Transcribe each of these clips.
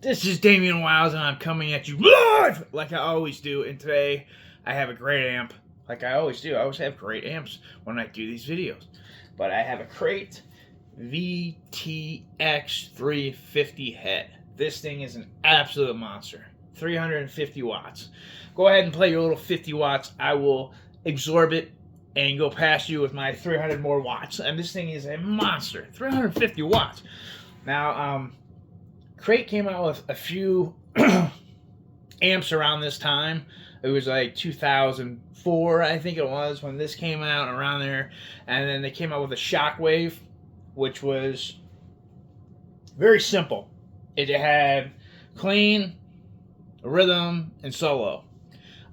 This is Damian Wiles, and I'm coming at you live like I always do. And today, I have a great amp, like I always do. I always have great amps when I do these videos. But I have a Crate VTX 350 head. This thing is an absolute monster. 350 watts. Go ahead and play your little 50 watts. I will absorb it and go past you with my 300 more watts. And this thing is a monster. 350 watts. Now, Crate came out with a few amps around this time. It was like 2004, I think it was, when this came out, around there. And then they came out with a Shockwave, which was very simple. It had clean, rhythm, and solo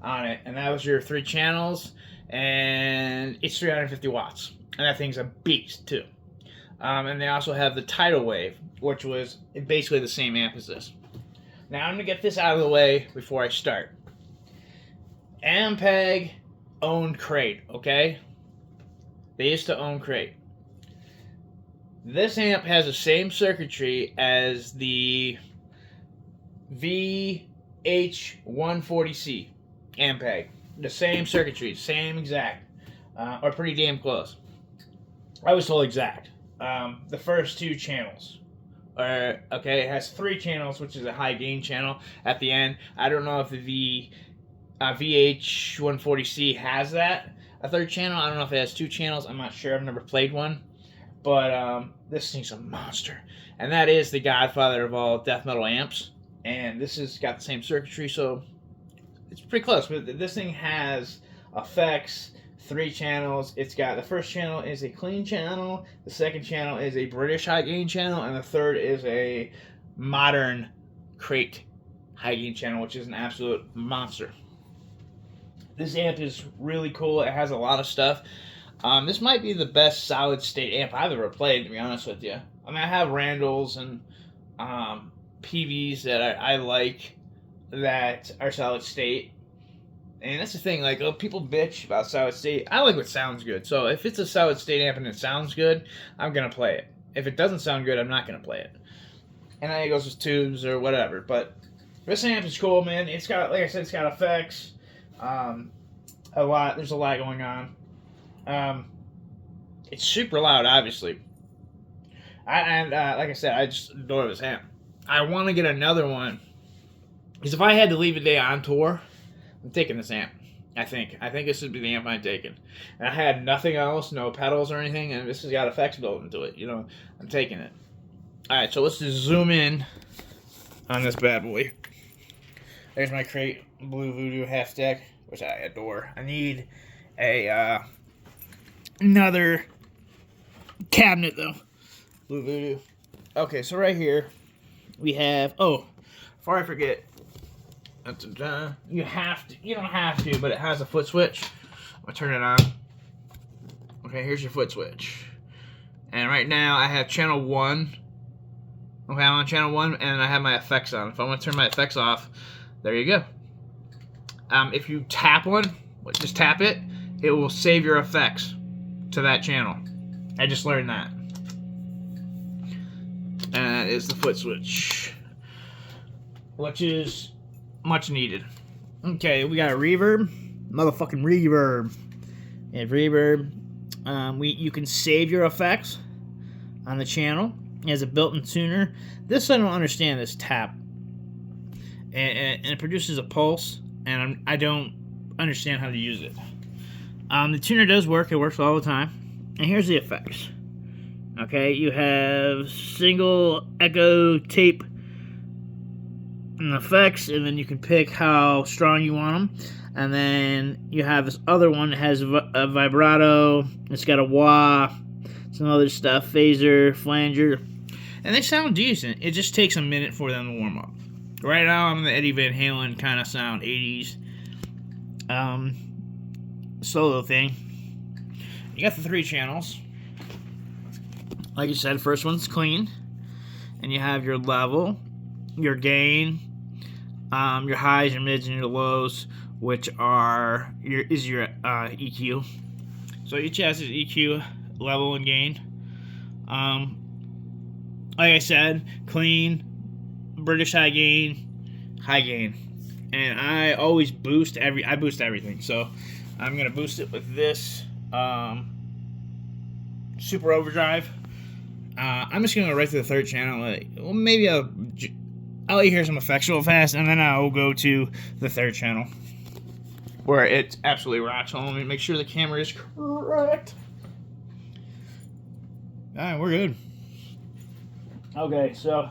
on it. And that was your 3 channels. And it's 350 watts. And that thing's a beast, too. And they also have the Tidal Wave, which was basically the same amp as this. Now, I'm going to get this out of the way before I start. Ampeg owned Crate, okay? They used to own Crate. This amp has the same circuitry as the VH140C Ampeg. The same circuitry, same exact, or pretty damn close. I was told exact. The first 2 channels. Okay, it has 3 channels, which is a high gain channel at the end. I don't know if the VH140C has that, a 3rd channel. I don't know if it has 2 channels. I'm not sure. I've never played one. But this thing's a monster. And that is the godfather of all death metal amps. And this has got the same circuitry, so it's pretty close. But this thing has effects, 3 channels. It's got, the first channel is a clean channel, the second channel is a British high gain channel, and the third is a modern Crate high gain channel, which is an absolute monster. This amp is really cool. It has a lot of stuff. This might be the best solid state amp I've ever played, to be honest with you. I mean, I have Randalls and PVs that I like that are solid state. And that's the thing, like, people bitch about solid state. I like what sounds good. So if it's a solid state amp and it sounds good, I'm going to play it. If it doesn't sound good, I'm not going to play it. And then it goes with tubes or whatever. But this amp is cool, man. It's got, like I said, it's got effects. There's a lot going on. It's super loud, obviously. Like I said, I just adore this amp. I want to get another one. Because if I had to leave a day on tour, I'm taking this amp. I think this would be the amp I'm taking. And I had nothing else, no pedals or anything, and this has got effects built into it. You know, I'm taking it. Alright, so let's just zoom in on this bad boy. There's my Crate Blue Voodoo half deck, which I adore. I need a another cabinet though. Blue Voodoo. Okay, so right here we have, before I forget, you don't have to, but it has a foot switch. I'm gonna turn it on. Okay, here's your foot switch. And right now I have channel 1. Okay, I'm on channel 1 and I have my effects on. If I want to turn my effects off, there you go. If you tap one, just tap it, it will save your effects to that channel. I just learned that. And that is the foot switch, which is much needed. Okay, we got a reverb, motherfucking reverb. And reverb, you can save your effects on the channel. It has a built-in tuner. This I don't understand, this tap, and it produces a pulse, and I don't understand how to use it. The tuner does work. It works all the time. And here's the effects. Okay, you have single echo tape and effects, and then you can pick how strong you want them. And then you have this other one that has a vibrato. It's got a wah, some other stuff, phaser, flanger, and they sound decent. It just takes a minute for them to warm up. Right now, I'm in the Eddie Van Halen kind of sound, 80s solo thing. You got the 3 channels. Like you said, first one's clean, and you have your level, your gain, your highs, your mids, and your lows, which are your EQ. So each has its EQ, level, and gain. Like I said, clean, British high gain, and I always boost everything. So I'm gonna boost it with this super overdrive. I'm just gonna go right to the third channel. Well, maybe I'll let you hear some effects real fast, and then I'll go to the third channel where it absolutely rocks. So let me make sure the camera is correct. Alright, we're good. Okay, so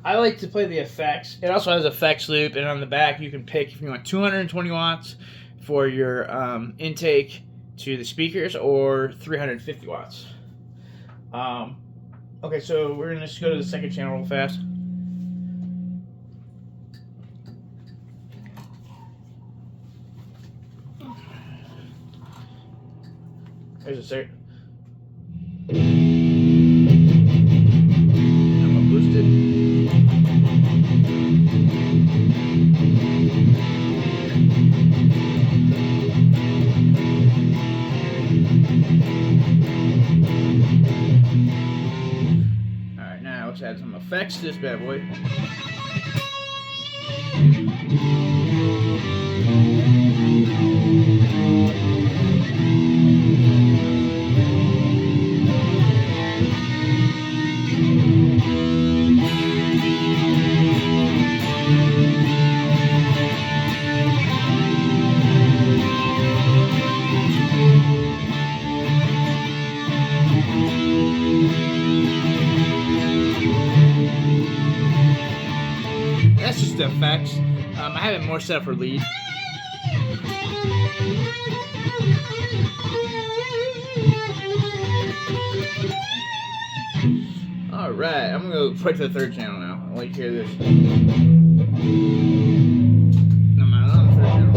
I like to play the effects. It also has effects loop, and on the back you can pick if you want 220 watts for your intake to the speakers or 350 watts. Okay, so we're gonna just go to the second channel real fast. There's a second. I'm gonna boost it. Alright, now let's add some effects to this bad boy. That's just the effects. I have it more set up for lead. Alright, I'm gonna go right to the third channel now. I'll let you hear this. No, I'm on the third channel.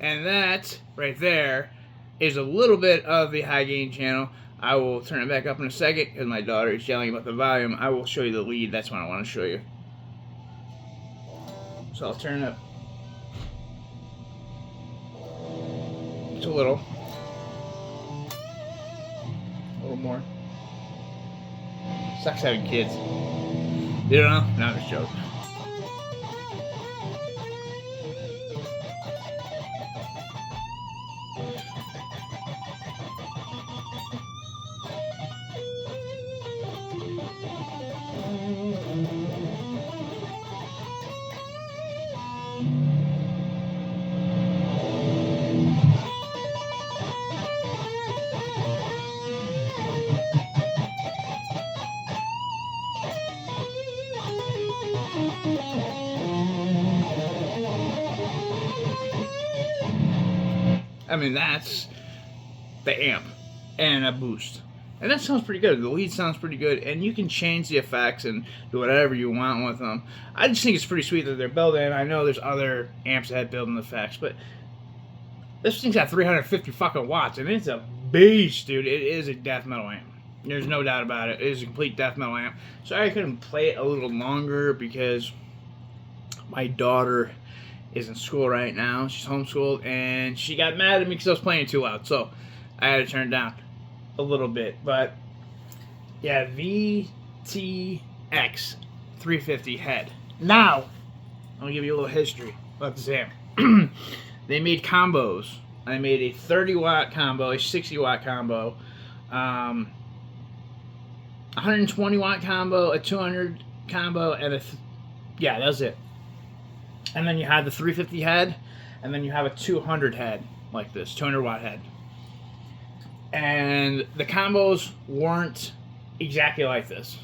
And that right there is a little bit of the high gain channel. I will turn it back up in a second because my daughter is yelling about the volume. I will show you the lead. That's what I want to show you. So I'll turn it up just a little more. Sucks having kids. You don't know? No, I'm just joking. I mean, that's the amp and a boost. And that sounds pretty good. The lead sounds pretty good. And you can change the effects and do whatever you want with them. I just think it's pretty sweet that they're building. I know there's other amps that have built-in effects, but this thing's got 350 fucking watts. And it's a beast, dude. It is a death metal amp. There's no doubt about it. It is a complete death metal amp. Sorry I couldn't play it a little longer because my daughter is in school right now. She's homeschooled, and she got mad at me because I was playing too loud. So I had to turn it down a little bit. But yeah, VTX 350 head. Now, I'm gonna give you a little history about this amp. They made combos. I made a 30 watt combo, a 60 watt combo, 120 watt combo, a 200 combo, and yeah, that was it. and then you have the 350 head, and then you have a 200 head like this, 200 watt head. And the combos weren't exactly like this.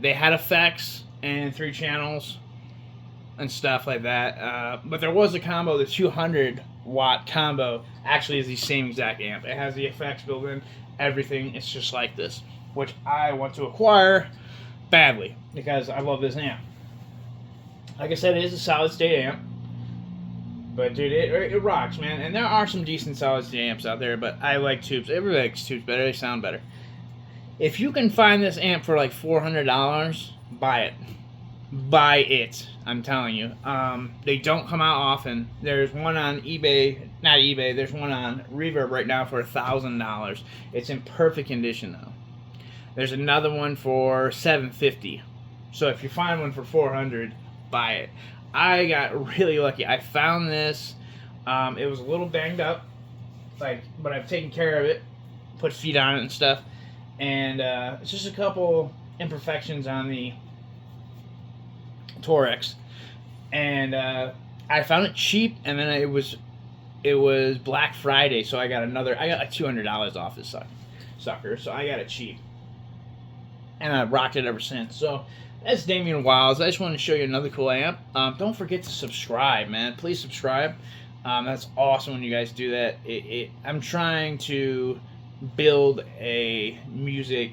They had effects and 3 channels and stuff like that. But there was a combo, the 200 watt combo actually is the same exact amp. It has the effects built in, everything. It's just like this, which I want to acquire badly because I love this amp. Like I said, it is a solid state amp. But dude, it rocks, man. And there are some decent solid state amps out there, but I like tubes. Everybody likes tubes better. They sound better. If you can find this amp for like $400, buy it. Buy it. I'm telling you. They don't come out often. There's one on eBay, not eBay. There's one on Reverb right now for $1,000. It's in perfect condition though. There's another one for $750. So if you find one for $400, buy it. I got really lucky. I found this. It was a little banged up, but I've taken care of it, put feet on it and stuff, and it's just a couple imperfections on the Torex, and I found it cheap, and then it was Black Friday, so I got like $200 off this sucker, so I got it cheap, and I've rocked it ever since. So that's Damian Wiles. I just wanted to show you another cool amp. Don't forget to subscribe, man. Please subscribe. That's awesome when you guys do that. I'm trying to build a music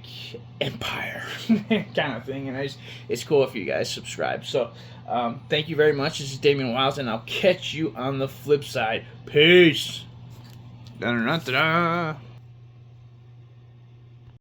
empire kind of thing, and it's cool if you guys subscribe. So thank you very much. This is Damian Wiles, and I'll catch you on the flip side. Peace. Da-da-da-da-da.